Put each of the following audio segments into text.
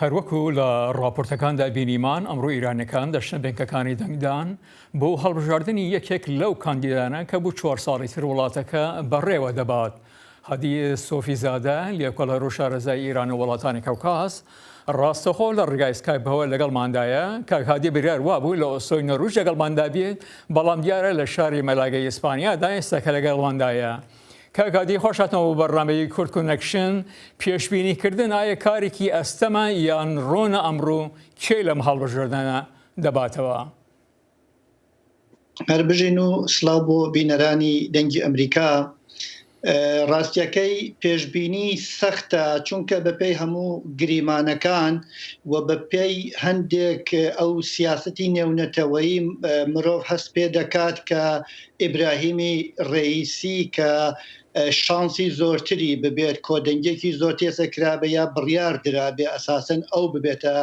هەروەکو لە ڕاپۆرتەکاندا بینیمان ئەمڕۆ ئیرانیەکان دەچنە بنکەکانی دەنگدان بۆ هەڵبژاردننی یەکێک لەو کاندیدانە کە بوو 4 ساڵی تر وڵاتەکە بەڕێوە دەبات. هەدی سۆفیزادە لێکۆڵە ڕۆژشارەزای ئیران و وڵاتانی کەوکاس ڕاستەخۆ لە ڕێگای سکایپەوە لەگەڵماندایە کاک هادی بریار وابوو لە ئۆسۆی نەڕۆژ لەگەڵماندا بێت، بەڵام دیارە لە شاری مەلاگەی ئیسپانیادا ئێستا کە لەگەڵماندایە. کاک هادی خۆشاتەوە بەڕامەی کورد کۆنەکشن پێشبینیکردن ئایا کارێکی ئەستەمە یان ڕۆنە ئەمڕۆ کێ لەم هەڵبژاردنە دەباتەوە؟ هەربژین و سڵاو بۆ بینەرانی دەنگی ئەمریکا. ڕاستیەکەی پێشبینی سەختە، چونکە بەپێی هەموو گریمانەکان و بەپێی هەندێک ئەو سیاسەتی نێونەتەوەی مرۆڤ هەست پێ دەکات کە ئیبراهیمی ڕئیسی کە شانسی زۆرتری ببێت کۆدەنگێکی زۆر تێسەکرابێ یا بڕیار درابێ ئەساسەن ئەو ببێتە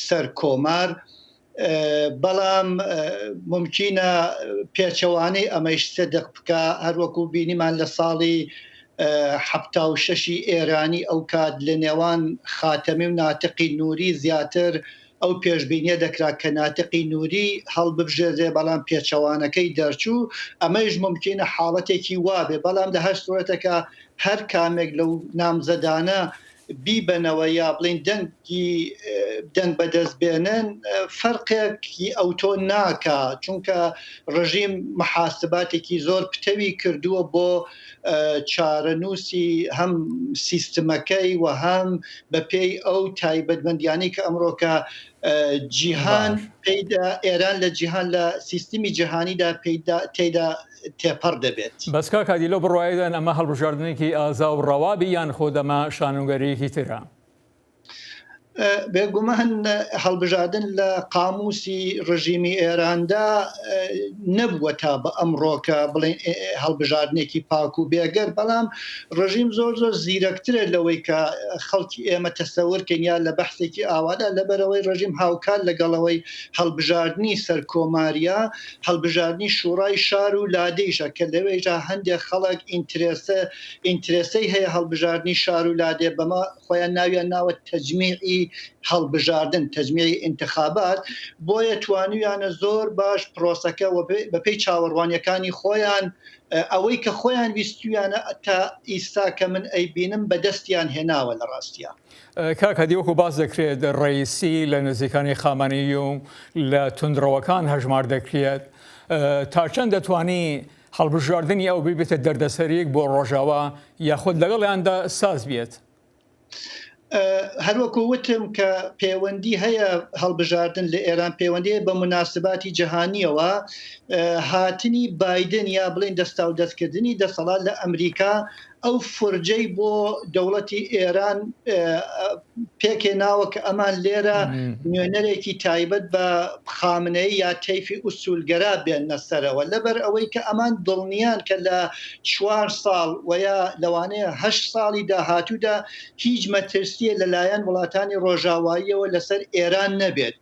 سەر کۆمار. بەڵام ممکنە پێچەوانەی ئەمەش سەدەق بکە، هەروەکو بینیمان لە ساڵی 76 ئێرانی ئەو کات لە نێوان خاتەمی و ناتقی نووری زیاتر ئەو پێشبینیە دەکرا کە ناتقی نووری هەڵببژێرێ، بەڵام پێچەوانەکەی دەرچوو. ئەمەش ممکنە حاڵەتێکی وابێ، بەڵام لە هەر سورەتەکە هەر کامێک لەو نامزەدانە بیبنەوە یا بڵین دەنگ بەدەست بێنن فەرقێکی ئەوتۆ ناکە، چونکە ڕژیم محاسباتێکی زۆر پتەوی کردووە بۆ چارەنووسی هەم سیستمەکەی و هەم بەپێی ئەو تایبەتمەندیانەی کە ئەمڕۆکە جیهان پێیدا ئێران لە جیهان لە سیستمی جیهانیدا تێدا تێپەڕ دەبێت. بەسکا کادی لەو بڕواایدان ئەمە هەڵبژاردنێکی ئازا و ڕەوابی یان خۆدەمە شانۆگەریەکی ترە؟ بێگومان هەڵبژاردن لە قاموسی ڕژیمی ئێراندا نەبووە تا بە ئەمڕۆکە بڵێن هەڵبژاردنێکی پاک و بێگەر، بەڵام ڕژیم زۆر زیرەکترە لەوەی کە خەڵکی ئێمە تەسەورکەن یا لە بەحثێکی ئاوادا لەبەرەوەی ڕژیم هاوکار لەگەڵەوەی هەڵبژاردننی سەرکۆماریە، هەڵبژاردننی شوڕای شار و لادەیشە کە لەوێژە هەندێک خەڵک ئینترێسەی هەیە هەڵبژاردننی شار و لادێ، بەمە خۆیان ناویان ناوە تەجمیعی هەڵبژاردن، تەجمیعی انتخابات، بۆیە توانویانە زۆر باش پرۆسەکە بەپێی چاوەڕوانیەکانی خۆیان ئەوەی کە خۆیان ویستویانە تا ئیستا کە من ئەیبینم بەدەستیان هێناوە لە ڕاستیە. کاک هەدی وەکو باس دەکرێت ڕئیسی لە نزیکانی خامانەیی و لە توندڕەوەکان هەژمار دەکرێت، تا چەند دەتوانی هەڵبژاردننی ئەو ببێتە دەردەسەریەک بۆ ڕۆژاوە یاخود لەگەڵیاندا ساز بێت؟ هەروەکو وتم کە پەیوەندی هەیە هەڵبژاردن لە ئێران پەیوەندی بە مناسباتی جەهانیەوە، هاتنی بایدن یا بڵین دەستا و دەستکردنی دەسەڵات لە ئەمریکا ئەو فرجەی بۆ دەوڵەتی ئێران پێکێناوە کە ئەمان لێرە نوێنەرێکی تایبەت بە خامنەی یا تەیفی ئوسولگەرا بێنە سەرەوە، لەبەر ئەوەی کە ئەمان دڵنیان کە لە 4 ساڵ ویا لەوانەیە 8 ساڵی داهاتوودا هیچ مەترسیە لەلایەن وڵاتانی ڕۆژاواییەوە لەسەر ئێران نەبێت.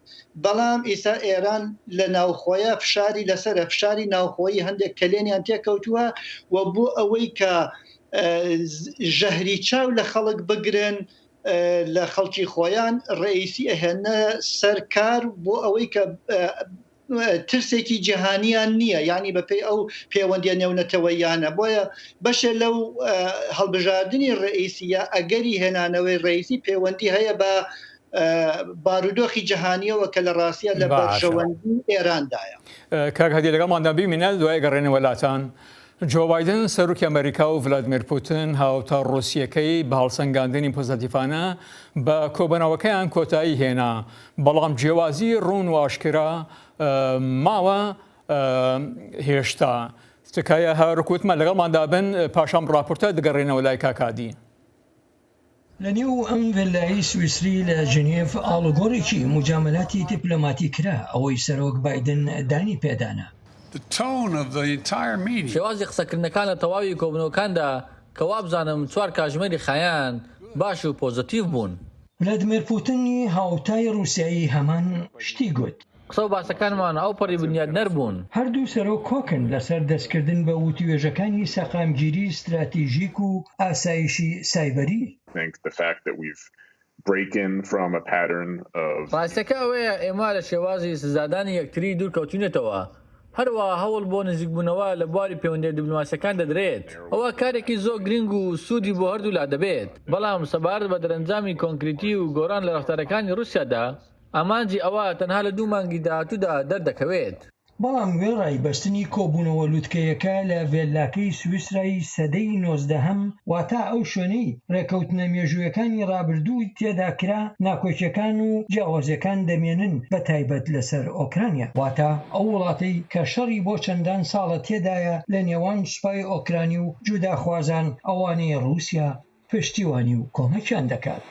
بەڵام ئێستا ئێران لە ناوخۆیە فشاری لەسەر فشاری ناوخۆیی هەندێک کلێنیان تێکەوتووە و بۆ ئەوەی کە ژەهری چاو لە خەڵک بگرن لە خەڵکی خۆیان ڕئیسی ئەهێنە سەرکار بۆ ئەوەی کە ترسێکی جیهانیان نییە، یعنی بەپێی ئەو پەیوەندیە نێونەتەوەیانە، بۆیە بەشە لەو هەڵبژاردننی ڕئیسی یا ئەگەری هێنانەوەی ڕئیسی پەیوەندی هەیە بە بارودۆخی جیهانیەوە کە لە ڕاستیە لە بەرژەوەندی ئێراندایە. کاک هەدی لەگەڵماندا بمینە دوای گەڕێنە وڵاتان. جۆ بایدن سەرۆکی ئەمریکا و ڤلادیمیر پوتین هاوتا ڕوسیەکەی بە هەڵسەنگاندنی پۆزتیفانە بە کۆبنەوەکەیان کۆتایی هێنا، بەڵام جیاوازی ڕوون و ئاشکرا ماوە هێشتا. تکایە هەروکوتمە لەگەڵماندا بن پاشان ڕاپۆرتە دەگەڕێنەوە لای کاکادی. لە نێو ئەم ڤێلایی سویسری لە ژنێڤ ئاڵوگۆڕێکی مجاملاتی دیپلۆماتی کرا ئەوەی سەرۆک بایدن دانی پێدانە. شێوازی قسەکردنەکان لە تەواوی کۆبنەوەکاندا کە وابزانم 4 کاتژمێری خایان باش و پۆزتیڤ بوون. ڤلادیمیر پوتینی هاوتای رووسایی هەمان شتی گوت. قسە و باسەکانمان ئەو پەڕی بنیادنەر بوون. هەردوو سەرۆک کۆکن لەسەر دەستکردن بە وتیوێژەکانی سەقامگیری استراتیژیک و ئاسایشی سایبەری. break in from a pattern of ڕاستەکە ئەوەیە ئێمە لە شێوازی سزادانی یەکتری دوورکەوتوینێتەوە. هەروە هەوڵ بۆ نزیکبوونەوە لە بواری پەیوەندی دیپلۆماسیەکان دەدرێت. ئەوە کارێکی زۆر گرنگ و سوودی بۆ هەردوو لا دەبێت. بەڵام سەبارەت بە دەرەنجامی کۆنکریتی و گۆڕان لە ڕەفتارەکانی رووسیادا ئامانجی ئەوە تەنها لە 2 مانگی داهاتوودا دەردەکەوێت. بەڵام وێڕای بەستنی کۆبوونەوە لووتکەیەکە لە ڤێلاکەی سویسرایی سەدەی 19ەم واتە ئەو شوێنەی ڕێکەوتنە مێژوویەکانی ڕابردووی تێدا کرا ناکۆچیەکان و جیاوازیەکان دەمێنن بە تایبەت لەسەر ئۆکرانیا واتە ئەو وڵاتەی کە شەڕی بۆ چەندان ساڵە تێدایە لە نێوان سوپای ئۆکرانی و جوداخوازان ئەوانەی رووسیا پشتیوانی و کۆمەکیان دەکات.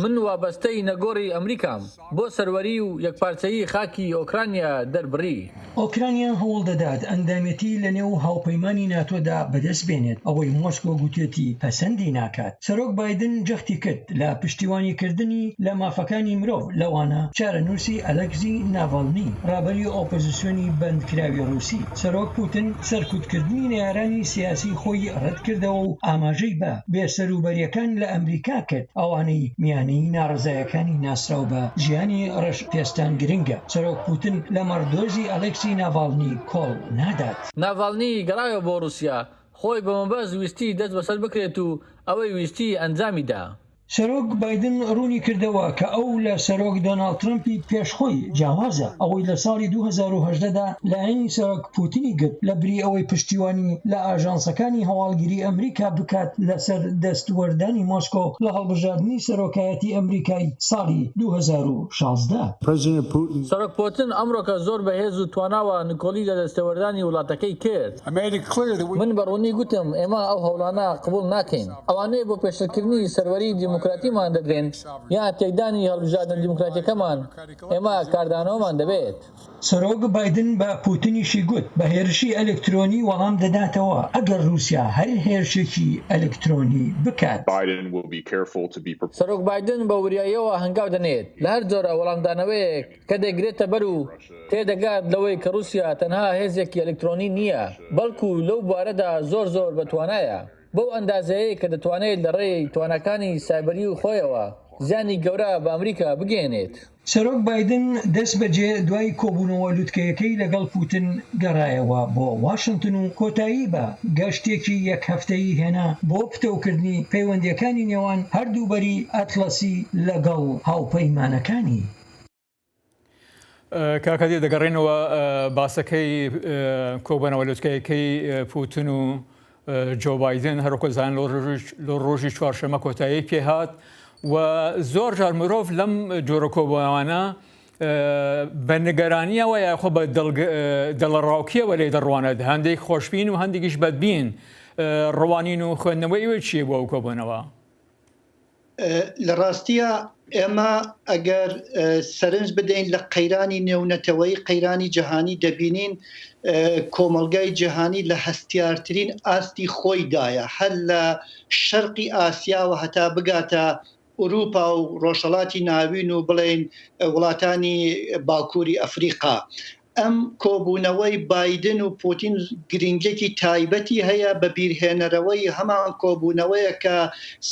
من وابەستەی نەگۆڕی ئەمریکام بۆ سەروەری و یەکپارچەیی خاکی ئۆکرانیا دەربڕی. ئۆکرانیا هەوڵ دەدات ئەندامەتی لە نێو هاوپەیمانی ناتۆدا بەدەست بێنێت ئەوەی مۆسکۆ گوتێتی پەسەندی ناکات. سەرۆک بایدن جەختی کرد لە پشتیوانیکردنی لە مافەکانی مرۆڤ لەوانە چارەنووسی ئەلەکزی ناڤاڵنی ڕابەری ئۆپۆزیسیۆنی بەندکراوی رووسی. سەرۆک پوتن سەرکوتکردنی نێرانی سیاسی خۆی ڕەت کردەوە و ئاماژەی بە بێسەروبەریەکان لە ئەمریکا کرد ئەوانەی میانەی ناڕزایەکانی ناسراو بە ژیانی ڕەش پێستان گرنگە. سەرۆک پوتن لە مەڕدۆزی ئەلێکسی ناڤاڵنی کۆڵ نادات. ناڤاڵنی گەڕایەوە بۆ رووسیا خۆی بە مەبەست ویستی دەست بەسەر بکرێت و ئەوەی ویستی ئەنجامیدا. سەرۆک بایدن ڕوونی کردەوە کە ئەو لە سەرۆک دۆناڵد ترەمپی پێشخۆی جیاوازە ئەوەی لە ساڵی 2018دا لایەنی سەرۆک پوتینی گرت لە بری ئەوەی پشتیوانی لە ئاژانسەکانی هەواڵگیری ئەمریکا بکات لەسەر دەستوەردانی مۆسکۆ لە هەڵبژاردننی سەرۆکایەتی ئەمریکای ساڵی 2016. سەرۆک پوتین ئەمڕۆکە زۆر بەهێز و تواناوە نکۆلی لە دەستەوەردانی وڵاتەکەی کرد. من بەڕوونی گوتم ئێمە ئەو هەوڵانە قبول ناکەین. ئەوانەیە بۆ پێشەکردنی سەروەری دیموکراتیمان دەدرێن یان تێکدانی هەڵبژاردنە دیموکراتیەکەمان ئێمە کاردانەوەمان دەبێت. سەرۆک بایدن بە پوتینیشی گوت بە هێرشی ئەلکترۆنی وەڵام دەداتەوە ئەگەر رووسیا هەر هێرشێکی ئەلکترۆنی بکات. سەرۆک بایدن بە وریاییەوە هەنگاو دەنێت لە هەر جۆرە وەڵامدانەوەیەک کە دەگرێتە بەر و تێدەگات لەوەی کە رووسیا تەنها هێزێکی ئەلکترۆنی نییە بەڵکو لەو بوارەدا زۆر بەتوانایە بەو ئەندازەیە کە دەتوانێت لە ڕێی توانەکانی سایبەری و خۆیەوە زیانی گەورە بە ئەمریکا بگەێنێت. سەرۆک بایدن دەست بەجێ دوای کۆبوونەوە لووتکەیەکەی لەگەڵ پوتن گەڕایەوە بۆ واشنگتن و کۆتایی بە گەشتێکی یەک هەفتەیی هێنا بۆ پتەوکردنی پەیوەندیەکانی نێوان هەردوو بەری ئەتلەسی لەگەڵ هاوپەیمانەکانی. کاکەدی دەگەڕێنەوە باسەکەی کۆبوونەوە لووتکەیەکەی پوتن و جۆ بایدن هەروکۆزان لە ڕۆژی چوارشەمە کۆتایی پێهات و زۆر جار مرۆڤ لەم جۆرە کۆبوونەوانە بە نیگەرانیەوە یاخۆ بە دڵڕاوکیەوە لێ دەڕوانێت هەندێک خۆشببین و هەندێکیش بەدبین ڕوانین و خوێندنەوەی ئەوە چییە بۆ ئەو کۆبوونەوە؟ لە ڕاستیە ئێمە ئەگەر سەرنج بدەین لە قەیرانی نێونەتەوەی قەیرانی جەهانی دەبینین کۆمەلگای جەهانی لە هەستیارترین ئاستی خۆیدایە هەر لە شەرقی ئاسیاوە هەتا بگاتە ئوروپا و ڕۆژهەڵاتی ناوین و بڵێن وڵاتانی باکووری ئەفریقا. ئەم کۆبوونەوەی بایدن و پوتین گرنگێکی تایبەتی هەیە بە بیرهێنەرەوەی هەمان کۆبوونەوەیە کە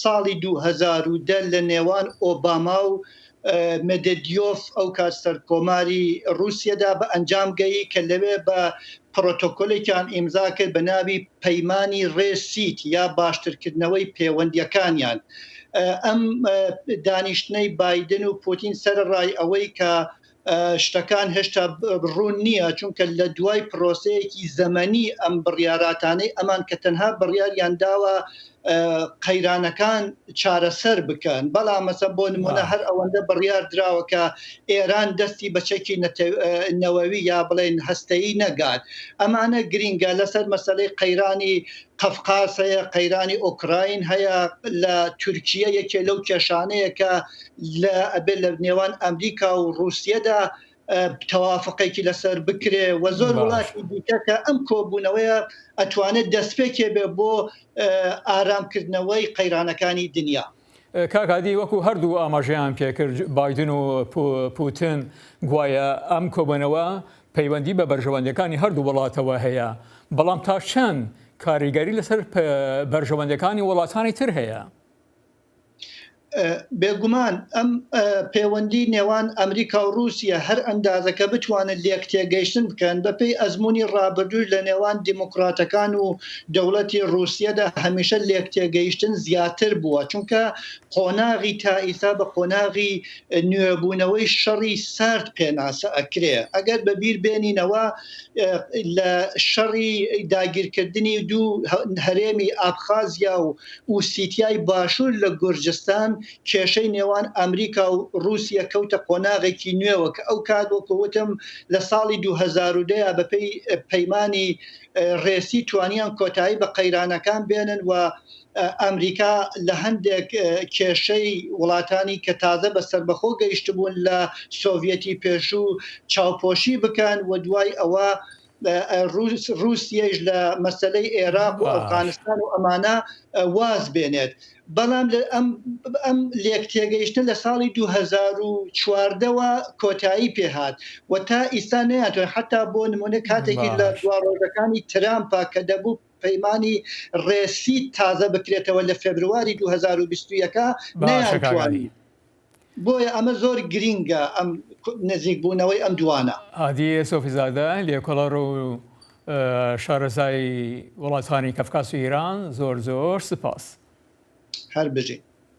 ساڵی 2010 لە نێوان ئۆباما و مێدڤێدیۆف ئەو کات سەرکۆماری رووسیادا بە ئەنجام گەی کە لەوێ بە پرۆتۆکۆلێکیان ئیمزا کرد بە ناوی پەیمانی ڕێسیت یا باشترکردنەوەی پەیوەندیەکانیان. ئەم دانیشتنەی بایدن و پوتین سەرڕای ئەوەی کە شتەکان هێشتا ڕوون نییە چونکە لە دوای پرۆسەیەکی زەمەنی ئەم بڕیاراتانەی ئەمان کە تەنها بڕیاریان داوە قەیرانەکان چارەسەر بکەن بەڵام مەسە بۆ نمونە هەر ئەوەندە بڕیار دراوە کە ئێران دەستی بەچێکی نەوەوی یا بڵێن هەستەیی نەگات ئەمانە گرینگە لەسەر مەسەلەی قەیرانی قەفقاس هەیە قەیرانی ئۆکراین هەیە لە تورکیە یەکێ لەو کێشانەیە کە لە نێوان ئەمریکا و رووسیەدا توافقێکی لەسەر بکرێ و زۆر وڵاتی دیکە کە ئەم کۆبوونەوەیە ئەتوانێت دەستپێکێ بێ بۆ ئارامکردنەوەی قەیرانەکانی دنیا. کاکادی وەکو هەردوو ئاماژەیان پێکرد بایدن و پوتین گوایە ئەم کۆبوونەوە پەیوەندی بە بەرژەوەندەکانی هەردوو وڵاتەوە هەیە بەڵام تا چەند کاریگەری لەسەر بەرژەوەندەکانی وڵاتانی تر هەیە؟ بێگومان ئەم پەیوەندی نێوان ئەمریکا و رووسیا هەر ئەندازەکە بتوانن لێک تێگەیشتن بکەن بەپێی ئەزمموی ڕابردوو لە نێوان دیموکراتەکان و دەوڵەتی رووسیەدا هەمیشە لێک تێگەیشتن زیاتر بووە چونکە قۆناغی تا ئیسا بە قۆناغی نوێبوونەوەی شەڕی سارد پێناسە ئەکرێ ئەگەر بەبیر بێنینەوە لە شەڕی داگیرکردنی دوو هەرێمی ئابخازیا و ئوسیتیای باشوور لە گورجستان کێشەی نێوان ئەمریکا و رووسیا کەوتە قۆناغێکی نوێوە کە ئەو کات وەکوتم لە ساڵی 2010 بەپێی پەیمانی ڕێسی توانیان کۆتایی بە قەیرانەکان بێنن و ئەمریکا لە هەندێک کێشەی وڵاتانی کە تازە بە سەربەخۆ گەیشت بوون لە سۆڤێتی پێشوو چاوپۆشی بکەن و دوای ئەوە رووسیەش لە مەسەلەی عێراق و ئەفغانستان و ئەمانە واز بێنێت بەڵام ئەم لێک تێگەیشتن لە ساڵی 2014ەوە کۆتایی پێهات و تا ئیستا نەیانتوان حتا بۆ نمونە کاتێکی لە دواڕۆژەکانی ترامپا کە دەبوو پەیمانی ڕێسی تازە بکرێتەوە لە فێبرواری 2021 نەیانتوانی بۆیە ئەمە زۆر گرینگە ئەم نزیک بوونەوەی ئەم دوانە هادیە سۆفیزادە لێکۆڵەر و شارەزای وڵاتانی کەفکاس و ئیران زۆر سپاس هەر بژین